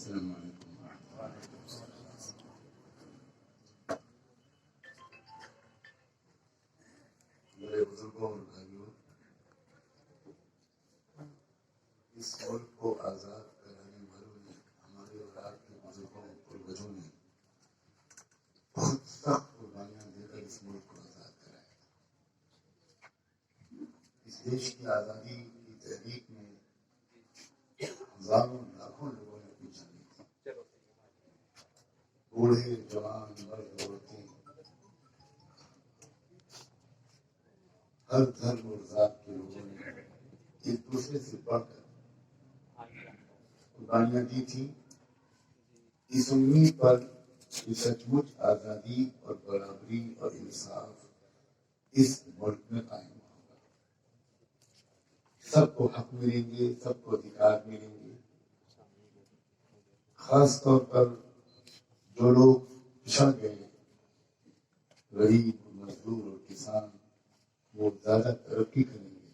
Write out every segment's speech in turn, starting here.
السلام علیکم ورحمۃ اللہ۔ میرے بزرگوں اور بھائیوں، اس ملک کو آزاد کرانے والوں نے، ہمارے اور آپ کے بزرگوں پروجوں نے بہت سخت قربانیاں دے کر اس ملک کو آزاد کرایا۔ اس دیش کی آزادی کی تحریک میں ہزاروں لاکھوں لوگوں نے اپنی جان دی تھی۔ بوڑھے، جوان، مرد، عورتیں، ہر دھرم اور ذات کے لوگوں نے ایک دوسرے سے بڑھ کر قربانیاں دی تھی، اس امید پر کہ سچ مچ آزادی اور برابری اور انصاف اس ملک میں قائم ہوگا، سب کو حق ملیں گے، سب کو ادھیکار ملیں گے۔ خاص طور پر جو لوگ پچھڑ گئے، غریب، مزدور اور کسان، وہ زیادہ ترقی کریں گے،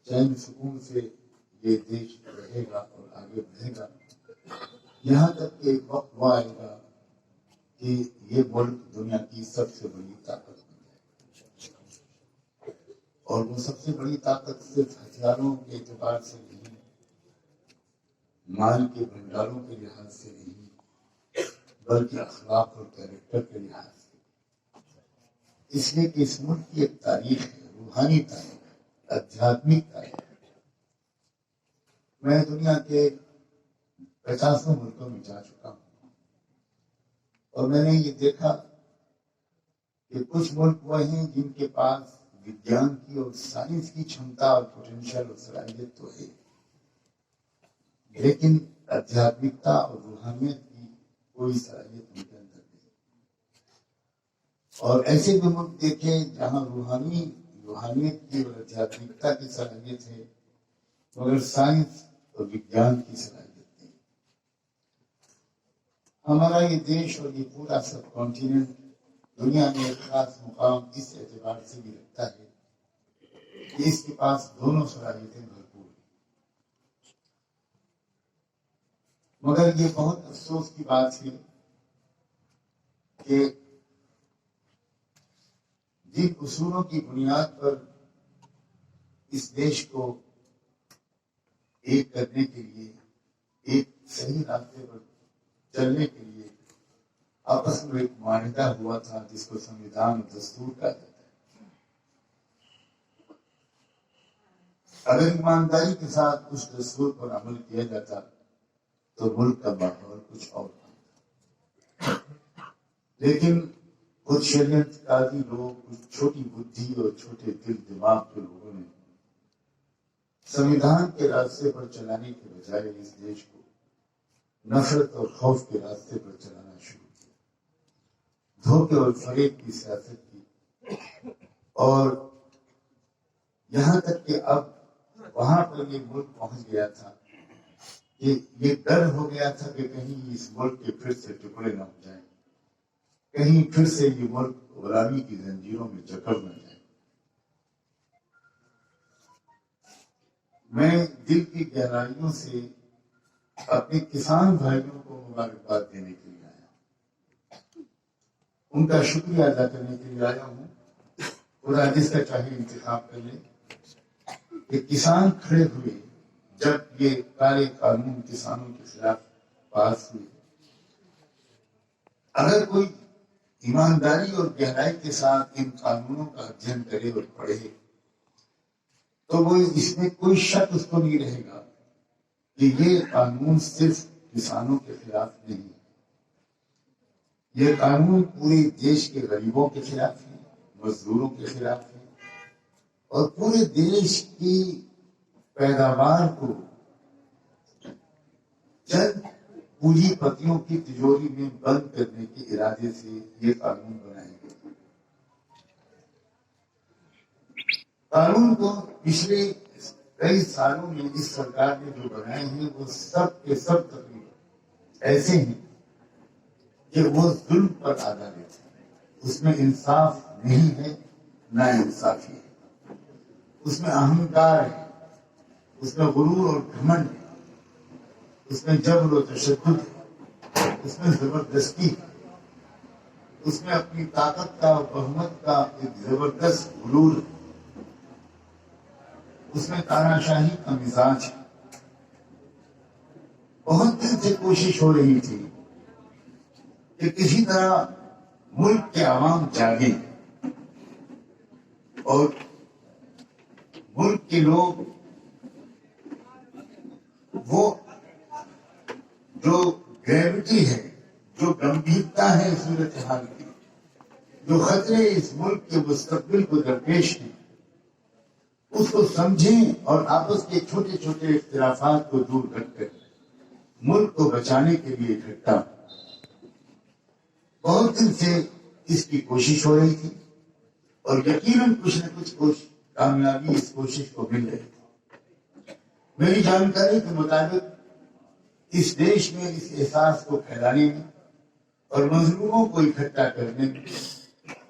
چین سکون سے یہ دیش رہے گا اور آگے بڑھے گا، یہاں تک کہ ایک وقت وہ آئے گا کہ یہ ملک دنیا کی سب سے بڑی طاقت بن جائے گا۔ اور وہ سب سے بڑی طاقت صرف ہتھیاروں کے اعتبار سے نہیں، مال کے بھنڈاروں کے لحاظ سے نہیں، بلکہ اخلاق اور کیریکٹر کے لحاظ سے۔ اس لیے کہ اس ملک کی ایک تاریخ ہے، روحانی تاریخ ہے، آدھیاتمک تاریخ ہے۔ میں دنیا کے 50 ملکوں میں جا چکا ہوں، اور میں نے یہ دیکھا کہ کچھ ملک وہ ہیں جن کے پاس وگیان کی اور سائنس کی چھمتا اور پوٹینشل اور صلاحیت تو ہے، لیکن آدھیاتمکتا اور روحانیت کی کوئی صلاحیت ان کے اندر نہیں۔ اور ایسے بھی ملک دیکھے جہاں روحانیت کی اور آدھیاتمکتا کی صلاحیت ہے، مگر سائنس اور وگیان کی صلاحیت نہیں۔ ہمارا یہ دیش اور یہ پورا سب کانٹیننٹ دنیا میں ایک خاص مقام اس اعتبار سے بھی رکھتا ہے کہ اس کے پاس دونوں صلاحیتیں بھرپور ہیں۔ مگر یہ بہت افسوس کی بات ہے کہ جن اصولوں کی بنیاد پر اس دیش کو ایک کرنے کے لیے، ایک صحیح راستے پر چلنے کے لیے آپس میں ایک معاہدہ ہوا تھا جس کو سنویدھان اور دستور کہا جاتا ہے، اگر ایمانداری کے ساتھ اس دستور پر عمل کیا جاتا تو ملک کا ماحول کچھ اور تھا۔ لیکن کچھ شریعت قاضی لوگ، کچھ چھوٹی بدھی اور چھوٹے دل دماغ کے لوگوں نے سنویدھان کے راستے پر چلانے کے بجائے اس دیش کو نفرت اور خوف کے راستے پر چلانا شروع کیا، دھوکے اور فریب کی سیاست کی، اور یہاں تک کہ اب وہاں پر یہ ملک پہنچ گیا تھا کہ یہ ڈر ہو گیا تھا کہ کہیں اس ملک کے پھر سے ٹکڑے نہ ہو جائیں، کہیں پھر سے یہ ملک غلامی کی زنجیروں میں جکڑ نہ جائے۔ میں دل کی گہرائیوں سے اپنے کسان بھائیوں کو مبارکباد دینے کے لیے آیا ہوں، ان کا شکریہ ادا کرنے کے لیے آیا ہوں۔ خدا جس کا چاہے انتخاب کر لے کہ کسان کھڑے ہوئے جب یہ کالے قانون کسانوں کے خلاف پاس ہوئے، اگر کوئی ایمانداری اور گہرائی کے ساتھ ان قانونوں کا ادھین کرے اور پڑھے تو وہ اس میں کوئی شک اس کو نہیں رہے گا کہ یہ قانون صرف کسانوں کے خلاف نہیں، یہ قانون پورے دیش کے غریبوں کے خلاف ہے، مزدوروں کے خلاف ہے، اور پورے دیش کی پیداوار کو چند پونجی پتیوں کی تجوری میں بند کرنے کے ارادے سے یہ قانون بنائے گئے۔ قانون کو پچھلے کئی سالوں میں اس سرکار نے جو بنائے ہیں وہ سب کے سب تقریباً ایسے ہیں کہ وہ ظلم پر آدھارت ہے، اس میں انصاف نہیں ہے، نہ انصافی ہے، اس میں اہنکار ہے، اس میں غرور اور گھمنڈ ہے، اس میں جبر و تشدد ہے، اس میں زبردستی ہے، اس میں اپنی طاقت کا اور بہمت کا ایک زبردست غرور ہے، اس میں تاناشاہی کا مزاج ہے۔ بہت دن سے کوشش ہو رہی تھی کہ کسی طرح ملک کے عوام جاگے اور ملک کے لوگ وہ جو گریوٹی ہے، جو گمبھیرتا ہے صورتحال کی، جو خطرے اس ملک کے مستقبل کو درپیش ہیں، اس کو سمجھیں اور آپس کے چھوٹے چھوٹے اختلافات کو دور رکھ کر ملک کو بچانے کے لیے اکٹھا ہوں۔ بہت دن سے اس کی کوشش ہو رہی تھی اور یقیناً کچھ نہ کچھ کامیابی اس کوشش کو مل رہی تھی۔ میری جانکاری کے مطابق اس دیش میں اس احساس کو پھیلانے میں اور مظلوموں کو اکٹھا کرنے میں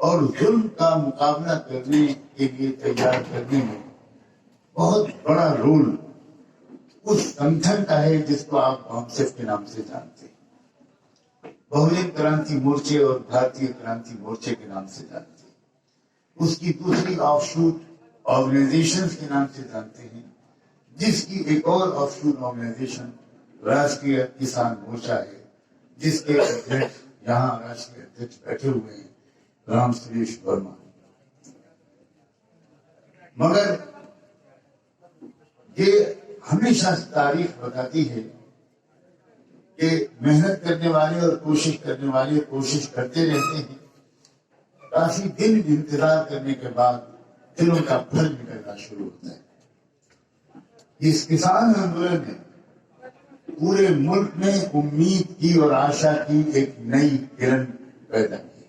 اور ظلم کا مقابلہ کرنے کے لیے تیار کرنے میں بہت بڑا رول اس سنگھن کا ہے جس کو آپ بھامسف کے نام سے جانتے ہیں، بہوجن کرانتی مورچے اور بھارتیہ کرانتی مورچے کے نام سے جانتے ہیں، اس کی دوسری آف شوٹ آرگنائزیشن کے نام سے جانتے ہیں، جس کی ایک اور آف شوٹ آرگنائزیشن راشٹریہ کسان مورچہ ہے، جس کے یہاں راشٹریہ ادھیکش بیٹھے ہوئے ہیں رام سریش ورما۔ مگر یہ ہمیشہ تاریخ بتاتی ہے کہ محنت کرنے والے اور کوشش کرنے والے کوشش کرتے رہتے ہیں، کافی دن انتظار کرنے کے بعد دلوں کا پھل نکلنا شروع ہوتا ہے۔ اس کسان آندولن نے پورے ملک میں امید کی اور آشا کی ایک نئی کرن پیدا کی۔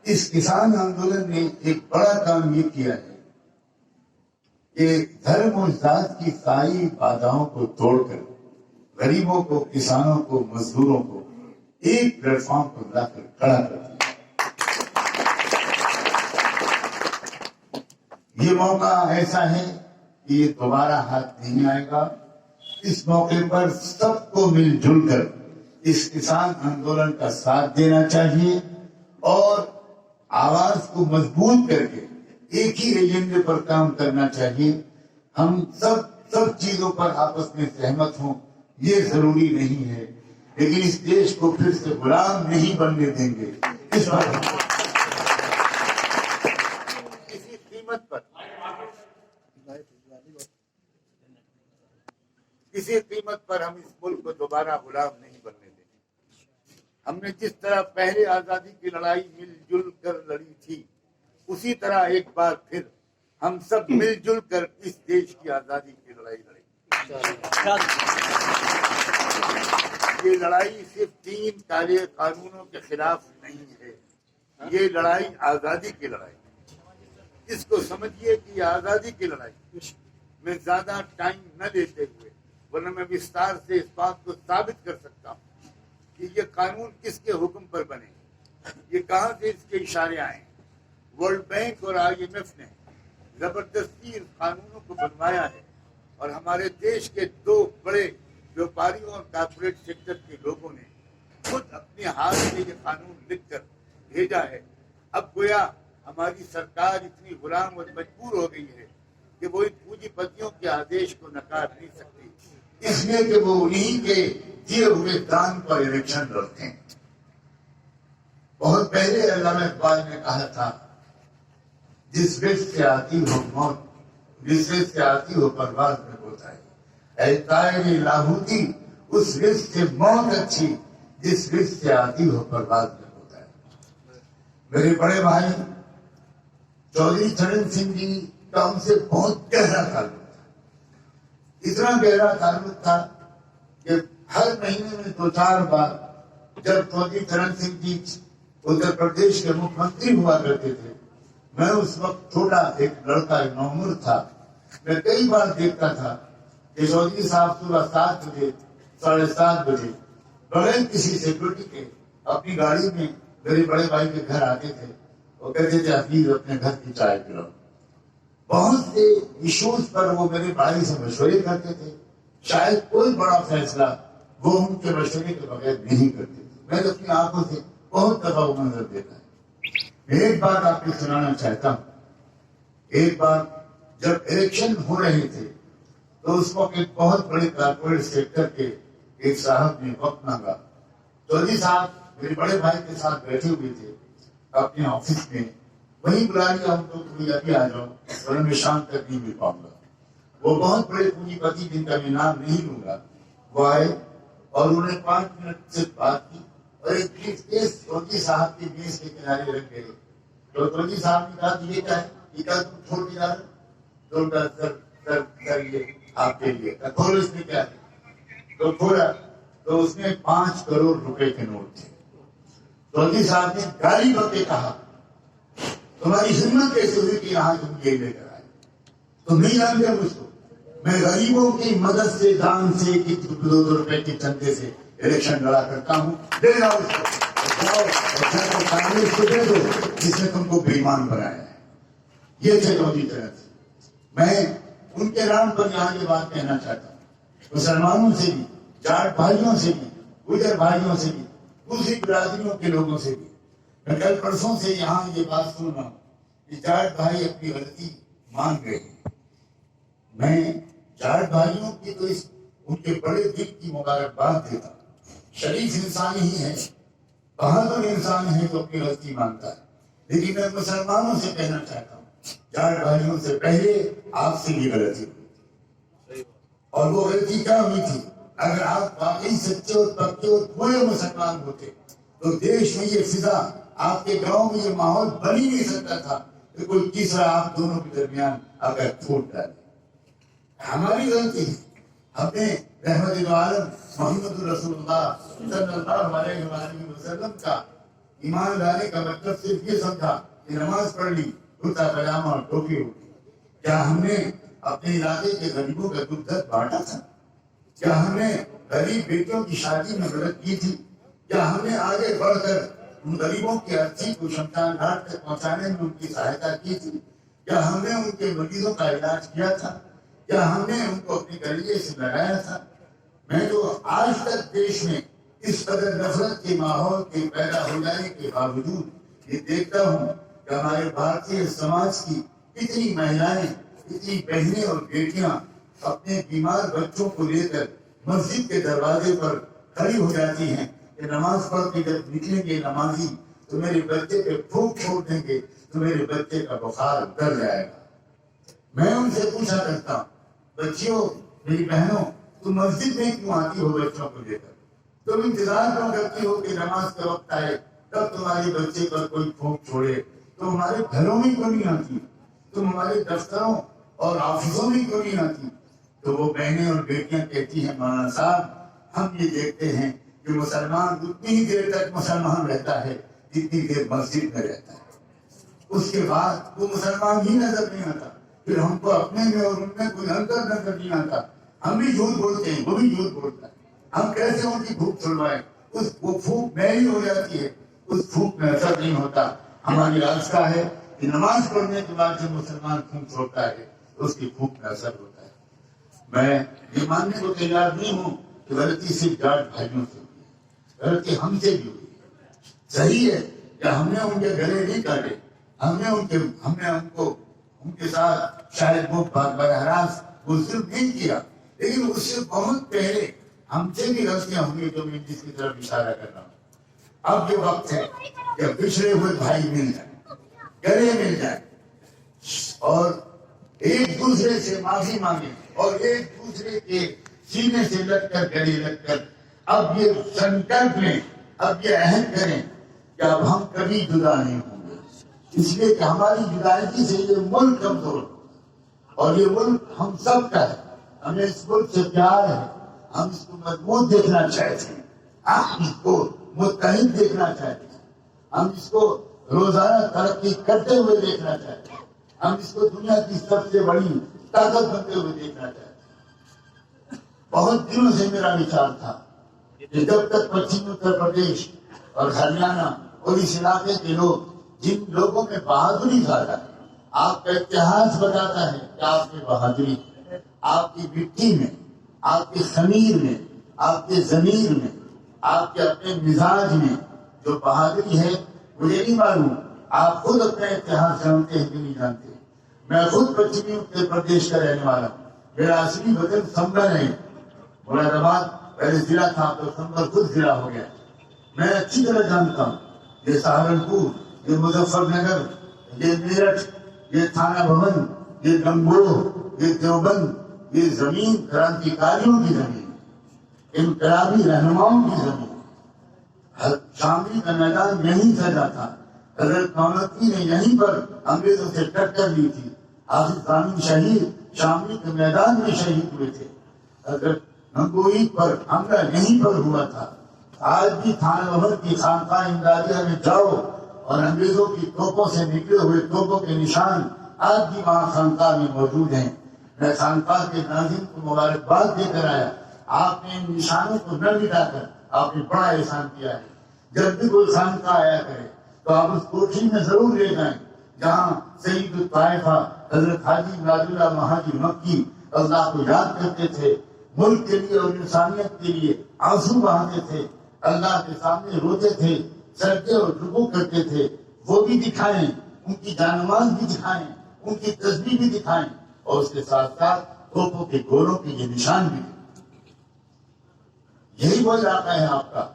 اس کسان آندولن نے ایک بڑا کام یہ کیا ہے کہ دھرم اور ذات کی ساری بادھاؤں کو توڑ کر غریبوں کو، کسانوں کو، مزدوروں کو ایک پلیٹ فارم پر لا کر کھڑا کر دیا۔ یہ موقع ایسا ہے کہ یہ دوبارہ ہاتھ نہیں آئے گا۔ اس موقع پر سب کو مل جل کر اس کسان آندولن کا ساتھ دینا چاہیے اور آواز کو مضبوط کر کے ایک ہی ایجنڈے پر کام کرنا چاہیے۔ ہم سب چیزوں پر آپس میں سہمت ہوں یہ ضروری نہیں ہے، لیکن اس دیش کو پھر سے غلام نہیں بننے دیں گے۔ اس بات کسی قیمت پر ہم اس ملک کو دوبارہ غلام نہیں بننے دیں گے۔ ہم نے جس طرح پہلے آزادی کی لڑائی مل جل کر لڑی تھی، اسی طرح ایک بار پھر ہم سب مل جل کر اس دیش کی آزادی کی لڑائی لڑیں۔ یہ لڑائی صرف 3 کالے قانونوں کے خلاف نہیں ہے، یہ لڑائی آزادی کی لڑائی ہے۔ اس کو سمجھیے کہ یہ آزادی کی لڑائی میں زیادہ ٹائم نہ لیتے ہوئے، ورنہ میں وستار سے اس بات کو ثابت کر سکتا ہوں کہ یہ قانون کس کے حکم پر بنے، یہ کہاں سے اس کے اشارے آئے۔ ورلڈ بینک اور IMF نے زبردستی ان قانونوں کو بنوایا ہے اور ہمارے دیش کے 2 بڑے ویوپاریوں اور کارپوریٹ سیکٹر کے لوگوں نے خود اپنے ہاتھ سے یہ قانون لکھ کر بھیجا ہے۔ اب گویا ہماری سرکار اتنی غلام اور مجبور ہو گئی ہے کہ وہ ان پونجی پتیوں کے آدیش کو نکار نہیں سکتی، اس لیے کہ وہ انہیں کے دیے ہوئے دان پر الیکشن لڑتے ہیں۔ بہت پہلے علامہ اقبال نے کہا تھا، جس وقت سے آتی ہو موت، جس وقت سے آتی ہو پرواز میں ہوتا ہے، اے طائر لاہوتی اس وقت سے موت اچھی، جس وقت سے آتی ہو پرواز میں ہوتا ہے۔ میرے بڑے بھائی چودھری چرن سنگھ جی کا ان سے بہت گہرا تعلق تھا، اتنا گہرا تعلق تھا کہ ہر مہینے میں 2-4 بار جب چودھری چرن سنگھ جی اتر پردیش کے مکھ منتری ہوا کرتے تھے، میں اس وقت چھوٹا ایک لڑکا نوعمر تھا، میں کئی بار دیکھتا تھا کہ چودھری صاحب صبح 7 بجے 7:30 بجے بغیر کسی سیکورٹی کے اپنی گاڑی میں میرے بڑے بھائی کے گھر آتے تھے، وہ کہتے تھے حفیظ اپنے گھر کی چائے پلاؤ۔ بہت سے ایشوز پر وہ میرے بھائی سے مشورے کرتے تھے، شاید کوئی بڑا فیصلہ وہ ان کے مشورے کے بغیر نہیں کرتے تھے. میں تو اپنی آنکھوں سے بہت دفعہ وہ منظر دیکھا ہے. ایک بات آپ کو سنانا چاہتا ہوں. ایک بار جب الیکشن ہو رہے تھے تو اس وقت ایک بہت بڑے کارپوریٹ سیکٹر کے ایک صاحب نے وقت مانگا. چودھری صاحب میرے بڑے بھائی کے ساتھ بیٹھے ہوئے تھے اپنے آفس میں. وہیں بلا لیا ان کو کہ ابھی آ جاؤ ورنہ میں شام تک نہیں مل پاؤں گا. وہ بہت بڑے پونجی پتی جن کا میں نام نہیں لوں گا وہ آئے اور انہوں نے 5 منٹ سے بات کی اور ایک بریف کیس چودھری صاحب کی میز کے کنارے رکھ گئے. تو چودھری صاحب نے کہا کہ یہ کیا ہے؟ یہ کیا تم چھوڑ کے جا رہے ہو؟ تو سر یہ آپ کے لیے کھولو اس میں کیا ہے. تو کھولا تو اس میں 5 کروڑ روپے کے نوٹ تھے. چودھری صاحب نے گالی بکے کہا تمہاری ہمت کیسے ہوئی کہ یہاں تم یہ لے کر آئے؟ تم نہیں جانتے مجھ کو. میں غریبوں کی مدد سے دان سے 2 روپے کے چندے سے الیکشن لڑا کرتا ہوں. دے جاؤ اس کو کانگریس کو دے دو جس نے تم کو بے ایمان بنایا ہے. یہ تھے چودھری چرن سنگھ. میں ان کے نام پر یہاں یہ بات کہنا چاہتا ہوں. مسلمانوں سے بھی، جاٹ بھائیوں سے بھی، گجر بھائیوں سے بھی، دوسری برادریوں کے لوگوں سے بھی میں کل پرسوں سے یہاں یہ بات سن رہا ہوں کہ جاٹ بھائی اپنی غلطی مان گئے. میں جاٹ بھائیوں کی تو ان کے بڑے دل کی مبارکباد دیتا ہوں. شریف انسان ہی ہے، بہادر انسان ہے تو اپنی غلطی مانتا ہے. لیکن میں مسلمانوں سے کہنا چاہتا ہوں جاٹ بھائیوں سے پہلے آپ سے بھی غلطی ہوئی اور وہ غلطی کیا ہوئی تھی؟ اگر آپ واقعی سچے اور پکے اور پورے مسلمان ہوتے تو دیش میں یہ فضا، آپ کے گاؤں میں یہ ماحول بن ہی نہیں سکتا تھا کہ کوئی تیسرا آپ دونوں کے درمیان اگر پھوٹ ڈالے. ہماری غلطی ہے. ہم نے رحمت عالم محمد رسول اللہ صلی اللہ علیہ وآلہ وسلم کا ایمان لانے کا مطلب صرف یہ سمجھا کہ نماز پڑھ لی، کرتا پاجامہ اور ٹوپی ہوتی. کیا ہم نے اپنے علاقے کے غریبوں کا دکھ درد بانٹا تھا؟ کیا ہم نے غریب بیٹوں کی شادی میں مدد کی تھی؟ کیا ہم نے آگے بڑھ کر ان غریبوں کی ارتھی کو شمشان گھاٹ تک پہنچانے میں ان کی سہایتا کی تھی؟ کیا ہم نے ان کے مریضوں کا علاج کیا تھا؟ کیا ہم نے ان کو اپنی گلیے سے لگایا تھا؟ میں جو آج تک دیش میں اس قدر نفرت کے ماحول کے پیدا ہو جانے کے باوجود یہ دیکھتا ہوں کہ ہمارے بھارتی سماج کی کتنی مہلائیں، کتنی بہنیں اور بیٹیاں اپنے بیمار بچوں کو لے کر مسجد کے دروازے پر کھڑی ہو جاتی ہیں کہ نماز پڑھ کے جب نکلیں گے نمازی تو میرے بچے پہ پھونک چھوڑ دیں گے تو میرے بچے کا بخار اتر جائے گا. میں ان سے پوچھا کرتا ہوں بچیوں، میری بہنوں، تم مسجد میں کیوں آتی ہو بچوں کو لے کر؟ تم انتظار کیوں کرتی ہو کہ نماز کا وقت آئے تب تمہارے بچے پر کوئی پھونک چھوڑے؟ تم ہمارے گھروں میں کیوں نہیں آتی؟ تم ہمارے دفتروں اور آفسوں میں کیوں نہیں آتی؟ تو وہ بہنیں اور بیٹیاں کہتی ہیں مولانا صاحب ہم یہ دیکھتے ہیں کہ مسلمان اتنی ہی دیر تک مسلمان رہتا ہے جتنی دیر مسجد میں رہتا ہے. اس کے بعد وہ مسلمان ہی نظر نہیں آتا. پھر ہم کو اپنے میں اور ان میں کوئی انتر نظر نہیں آتا. ہم بھی جھوٹ بولتے ہیں، وہ بھی جھوٹ بولتا ہے. ہم کیسے ان کی بھوک چھڑوائیں؟ وہ بھوک میلی ہو جاتی ہے، اس بھوک میں اثر نہیں ہوتا. ہماری راستہ ہے کہ نماز پڑھنے کے بعد جب مسلمان بھوک چھوڑتا ہے تو اس کی بھوک میں اثر ہوتا ہے. میں یہ ماننے کو تیار نہیں ہوں کہ غلطی صرف جاٹ بھائیوں سے ہوئی ہے، غلطی ہم سے بھی ہوئی ہے. صحیح ہے کہ ہم نے ان کے گلے نہیں کاٹے، ہم نے ان کو ان کے ساتھ شاید وہ براہ راست وہ ظلم نہیں کیا، لیکن اس سے بہت پہلے ہم سے بھی غلطیاں ہوئی جو میں جس کی طرف اشارہ کر رہا ہوں. اب یہ وقت ہے کہ پچھڑے ہوئے بھائی مل جائیں، گلے مل جائیں اور ایک دوسرے سے معافی مانگیں اور ایک دوسرے کے سینے سے لگ کر گلے لگ کر اب یہ سنکلپ لیں، اب یہ عہد کریں کہ اب ہم کبھی جدا نہیں ہوں گے. اس لیے کہ ہماری جدائیگی سے یہ ملک کمزور ہوگا اور یہ ملک ہم سب کا ہے. ہمیں اس ملک سے پیار ہے، ہم اس کو مضبوط دیکھنا چاہتے ہیں، ہم اس کو متحد دیکھنا چاہتے ہیں، ہم اس کو روزانہ ترقی کرتے ہوئے دیکھنا چاہتے ہیں، ہم اس کو دنیا کی سب سے بڑی طاقت بنتے ہوئے دیکھنا چاہتے ہیں. بہت دنوں سے میرا وچار تھا کہ جب تک پچھم اتر پردیش اور ہریانہ اور اس علاقے کے لوگ جن لوگوں میں بہادری زیادہ ہے، آپ کا اتہاس بتاتا ہے کہ آپ میں بہادری ہے، آپ کی مٹی میں آپ کے خمیر میں، آپ کے ضمیر میں، آپ کے اپنے مزاج میں جو بہادری ہے مجھے نہیں معلوم آپ خود اپنا اتحاد جانتے ہیں کہ نہیں جانتے. میں خود پچھمی اتر پردیش کا رہنے والا ہوں. میرا اصلی وطن سنبل ہے. مراد آباد پہلے ضلع تھا تو سنبل خود ضلع ہو گیا. میں اچھی طرح جانتا ہوں یہ سہارنپور، یہ مظفر نگر، یہ میرٹھ، یہ تھانہ بھون، یہ گنگوہ، یہ دیوبند، یہ زمین کرانتیکاریوں کی زمین، انقلابی رہنماؤں کی زمین. شاملی کا میدان یہیں سجا تھا. حضرت نومتی نے یہیں پر انگریزوں سے ٹکر لی تھی. حافظ ثانی شہید شاملی کے میدان میں شہید ہوئے تھے. حضرت گنگوہی پر حملہ یہیں پر ہوا تھا. آج بھی تھانہ بھون کی خانقاہ امدادیہ میں جاؤ اور انگریزوں کی توپوں سے نکلے ہوئے توپوں کے نشان آج بھی وہاں خانقاہ میں موجود ہیں. میں خانقاہ کے ناظرین کو مبارکباد دے کر آیا. آپ نے ان نشانوں کو نہ مٹا کر آپ نے بڑا احسان کیا ہے. جب بھی کوئی خانقاہ آیا کرے تو آپ اس کوٹھی میں ضرور لے جائیں جہاں سید الطائفہ حضرت حاجی امداد اللہ مہاجر مکی اللہ کو یاد کرتے تھے، ملک کے لیے اور انسانیت کے لیے آنسو بہاتے تھے، اللہ کے سامنے روتے تھے، سجدے اور رکوع کرتے تھے. وہ بھی دکھائیں، ان کی جانماز بھی دکھائیں، ان کی تسبیح بھی دکھائیں، اور اس کے ساتھ ساتھ توپوں کے گولوں کے یہ نشان بھی. یہی وہ علاقہ ہے آپ کا.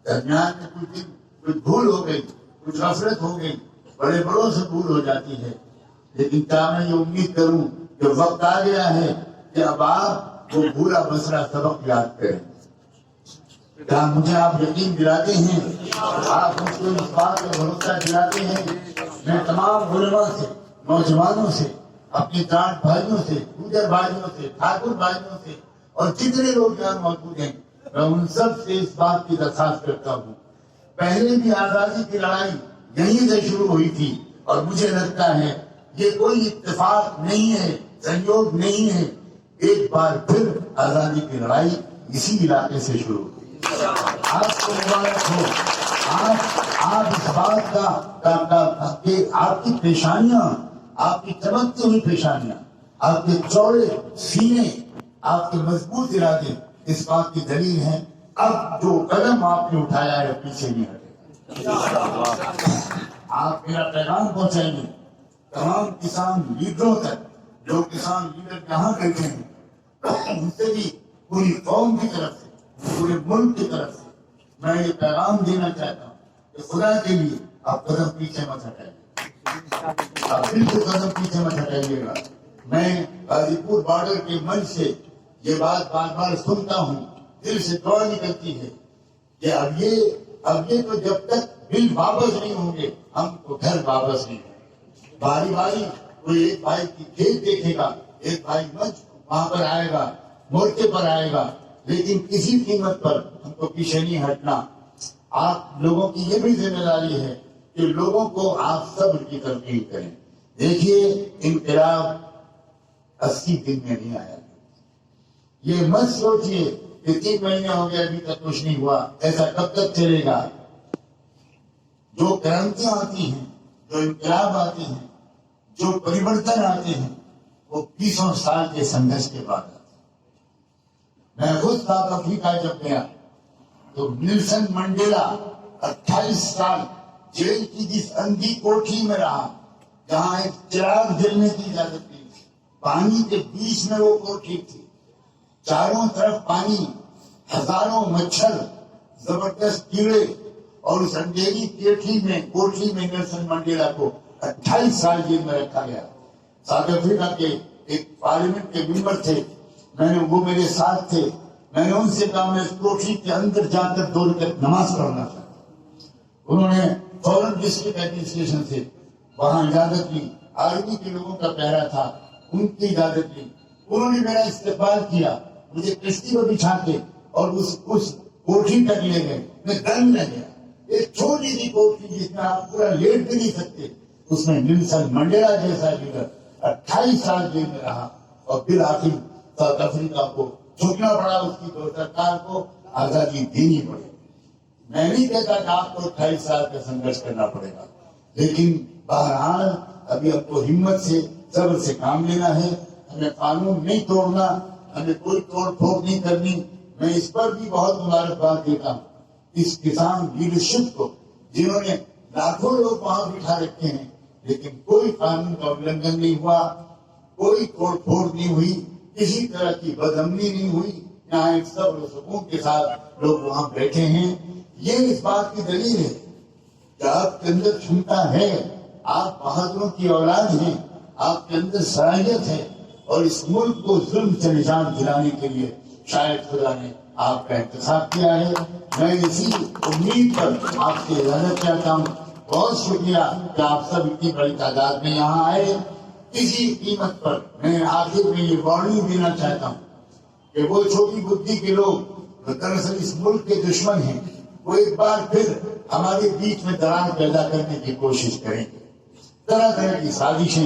درمیان میں کچھ دن کچھ بھول ہو گئی، کچھ غفلت ہو گئی، بڑے بڑوں سے بھول ہو جاتی ہے. لیکن کیا میں یہ امید کروں کہ وقت آ گیا ہے کہ اب آپ وہ بھولا بسرا سبق یاد کریں. کیا مجھے آپ یقین دلاتے ہیں؟ آپ مجھ کو اس بات کا بھروسہ دلاتے ہیں؟ میں تمام علماء سے، نوجوانوں سے، اپنے جانٹ بھائیوں سے، گوجر بھائیوں سے، ٹھاکر بھائیوں سے اور جتنے لوگ یہاں موجود ہیں، میں ان سب سے اس بات کی درخواست کرتا ہوں. پہلے بھی آزادی کی لڑائی یہیں سے شروع ہوئی تھی اور مجھے لگتا ہے یہ کوئی اتفاق نہیں ہے، سنجوگ نہیں ہے. ایک بار پھر آزادی کی لڑائی اسی علاقے سے شروع ہوئی. آپ کو مبارک ہو. آپ اس بات کا کہ آپ کی پیشانیاں، آپ کی چمکتی ہوئی پیشانیاں، آپ کے چوڑے سینے، آپ کے مضبوط ارادے اس بات کی دلیل ہے. اب جو قدم آپ نے اٹھایا ہے پیچھے نہیں ہٹے. آپ میرا پیغام پہنچائیں گے تمام کسان لیڈروں تک. جو کسان لیڈر یہاں بیٹھے ہیں ان سے بھی پوری قوم کی طرف سے، پورے ملک کی طرف سے میں یہ پیغام دینا چاہتا ہوں کہ خدا کے لیے آپ قدم پیچھے مت ہٹائیے. آپ بالکل قدم پیچھے مت ہٹائیے گا. میں غازی پور بارڈر کے منچ سے یہ بات بار بار سنتا ہوں، دل سے دعا نکلتی ہے کہ اب یہ تو جب تک بل واپس نہیں ہوں گے ہم کو گھر واپس نہیں ہوں گے. باری باری کوئی ایک بھائی کی کھیت دیکھے گا، ایک بھائی منچ وہاں پر آئے گا، مورچے پر آئے گا، لیکن کسی قیمت پر ہم کو پیچھے نہیں ہٹنا. آپ لوگوں کی یہ بھی ذمہ داری ہے کہ لوگوں کو آپ صبر کی تلقین کریں. دیکھیے انقلاب 80 دن میں نہیں آیا. یہ مت سوچئے کہ 3 مہینے ہو گئے ابھی تک کچھ نہیں ہوا. ایسا کب تک چلے گا؟ جو کرانتیاں آتی ہیں، جو انقلاب آتے ہیں، جو پریورتن آتے ہیں، وہ 20 سال کے سنگھرش کے بعد آتے ہیں. میں خود ساؤتھ افریقہ جب گیا تو نیلسن منڈیلا 28 سال جیل کی جس اندھی کوٹھی میں رہا جہاں ایک چراغ جلنے کی اجازت نہیں تھی. پانی کے بیچ میں وہ کوٹھی تھی، چاروں طرف پانی، ہزاروں مچھر، زبردست کیڑے، اور اس اندھیری کوٹھی میں نیلسن منڈیلا کو 28 سال جیل میں رکھا گیا. ساؤتھ افریقہ کے ایک پارلیمنٹ کے ممبر تھے، وہ میرے ساتھ تھے. میں نے ان سے کہا میں اس کوٹھی کے اندر جا کر 2 رکعت نماز پڑھنا چاہتا ہوں. انہوں نے فوراً ڈسٹرکٹ ایڈمنسٹریشن سے وہاں اجازت لی. آرمی کے لوگوں کا پہرا تھا، ان کی اجازت لی. انہوں نے میرا استقبال کیا، مجھے کشتی پر بچھا کے اور اس کوٹھی تک لے گئے. میں دنگ رہ گیا. ایک چھوٹی سی کوٹھی جس میں آپ پورا لیٹ بھی نہیں سکتے، اس میں نیلسن منڈیلا جیسا لیڈر 28 سال جیل میں رہا اور بالآخر ساؤتھ افریقہ کو جھکنا پڑا. اس کی سرکار کو آزادی دینی پڑی. میں نہیں کہتا کہ آپ کو 28 سال کا سنگھرش کرنا پڑے گا، لیکن بہرحال ابھی ہم کو ہمت سے، صبر سے کام لینا ہے. ہمیں قانون نہیں توڑنا، ہمیں کوئی توڑ پھوڑ نہیں کرنی. میں اس پر بھی بہت مبارکباد دیتا ہوں اس کسان لیڈرشپ کو جنہوں نے لاکھوں لوگ وہاں بٹھا رکھے ہیں لیکن کوئی قانون کا النگھن نہیں ہوا, کوئی توڑ پھوڑ نہیں ہوئی, کسی طرح کی بدامنی نہیں ہوئی. یہاں ایک صبر و سکون کے ساتھ لوگ وہاں بیٹھے ہیں. یہ اس بات کی دلیل ہے کہ آپ کے اندر چھمتا ہے, آپ بہادروں کی اولاد ہیں, آپ کے اندر صلاحیت ہے اور اس ملک کو ظلم سے نجات دلانے کے لیے شاید خدا نے آپ کا انتخاب کیا ہے. میں اسی امید پر آپ سے اجازت چاہتا ہوں. بہت شکریہ کہ آپ سب اتنی بڑی تعداد میں یہاں آئے. کسی قیمت پر میں آخر میں یہ وارننگ دینا چاہتا ہوں کہ وہ چھوٹی بدھی کے لوگ جو دراصل اس ملک کے دشمن ہیں وہ ایک بار پھر ہمارے بیچ میں درار پیدا کرنے کی کوشش کریں گے. طرح طرح کی سازشیں,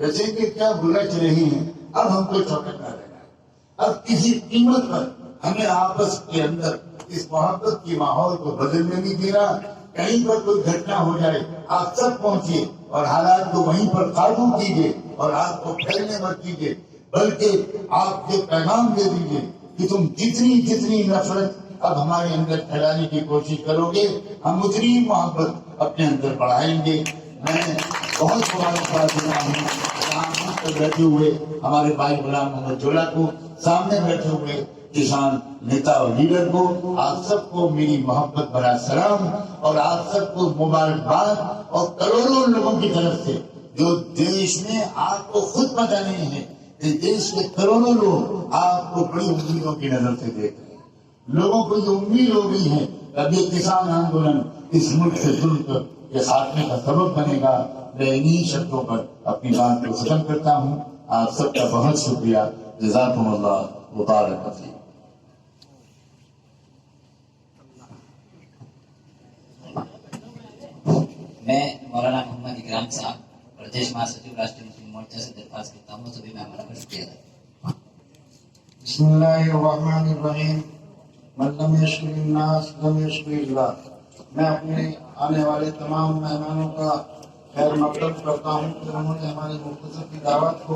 رچیں گے کیا, رچ رہے ہیں. اب ہم کو چوکنا رہنا ہے. اب کسی قیمت پر ہمیں آپس کے اندر اس محبت کی ماحول کو بدلنے نہیں دینا. کہیں پر کوئی گھٹنا ہو جائے آپ سب پہنچیے اور حالات کو وہیں پر قابو کیجیے اور آپ کو پھیلنے مت کیجیے, بلکہ آپ یہ پیغام دے دیجیے کہ تم جتنی نفرت اب ہمارے اندر پھیلانے کی کوشش کرو گے ہم اتنی محبت اپنے اندر بڑھائیں گے. میں بہت مبارکباد دیتا ہوں یہاں پر بیٹھے ہوئے ہمارے بھائی غلام محمد جولا کو, سامنے بیٹھے ہوئے کسان نیتا اور لیڈر کو. آپ سب کو میری محبت بھرا سلام اور آپ سب کو مبارکباد. اور کروڑوں لوگوں کی طرف سے جو دیش میں آپ کو خود پتہ نہیں ہے کہ دیش کے کروڑوں لوگ آپ کو بڑی امیدوں کی نظر سے دیکھ رہے ہیں. لوگوں کو یہ امید ہو گئی ہے کہ یہ کسان آندولن اس ملک سے ظلم کے خاتمے کا سبب بنے گا. میں انہی شبدوں پر اپنی بات کو ختم کرتا ہوں. آپ سب کا بہت شکریہ. جزاکم اللہ مبارک فیکم. میں مولانا محمد اکرام صاحب پردیش مہاسچو راشٹریہ مسلم مورچہ سے درخواست کرتا ہوں سبھی مہمانوں کا شکریہ ادا. بسم اللہ الرحمن الرحیم. من لم یشکر الناس لم یشکر اللہ. میں اپنے آنے والے تمام مہمانوں کا خیر مقدم کرتا ہوں کہ انہوں نے ہماری مختصر کی دعوت کو